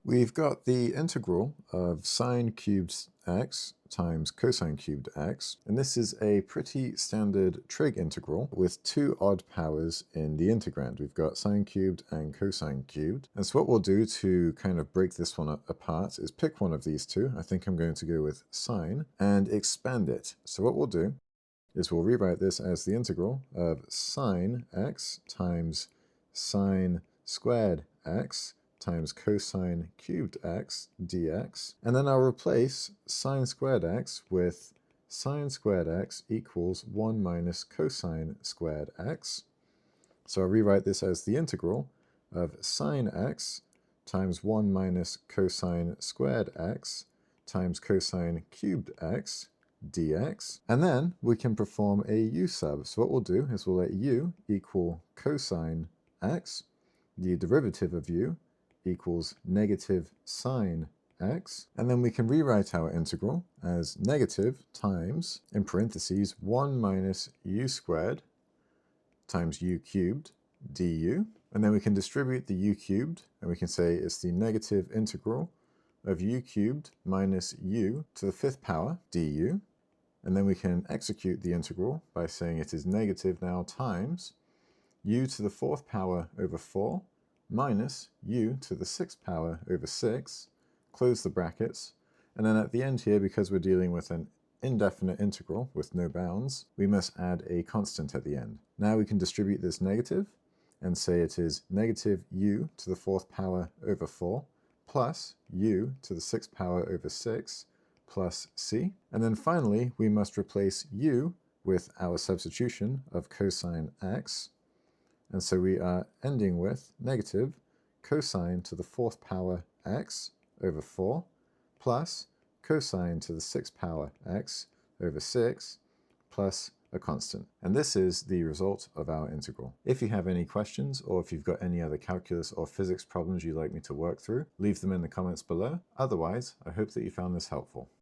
We've got the integral of sine cubed x times cosine cubed x, and this is a pretty standard trig integral with two odd powers in the integrand. We've got sine cubed and cosine cubed. And so what we'll do to kind of break this one apart is pick one of these two. I think I'm going to go with sine and expand it. So what we'll do is we'll rewrite this as the integral of sine x times sine squared x times cosine cubed x dx. And then I'll replace sine squared x with sine squared x equals 1 minus cosine squared x. So I'll rewrite this as the integral of sine x times 1 minus cosine squared x times cosine cubed x dx. And then we can perform a u-sub. So what we'll do is we'll let u equal cosine x. The derivative of u equals negative sine x, and then we can rewrite our integral as negative times, in parentheses, 1 minus u squared times u cubed du, and then we can distribute the u cubed, and we can say it's the negative integral of u cubed minus u to the 5th power du, and then we can execute the integral by saying it is negative now times u to the 4th power over 4 minus u to the 6th power over 6, close the brackets, and then at the end here, because we're dealing with an indefinite integral with no bounds, we must add a constant at the end. Now we can distribute this negative and say it is negative u to the 4th power over 4 plus u to the 6th power over 6 plus c. And then finally, we must replace u with our substitution of cosine x. And so we are ending with negative cosine to the 4th power x over 4 plus cosine to the 6th power x over 6 plus a constant. And this is the result of our integral. If you have any questions, or if you've got any other calculus or physics problems you'd like me to work through, leave them in the comments below. Otherwise, I hope that you found this helpful.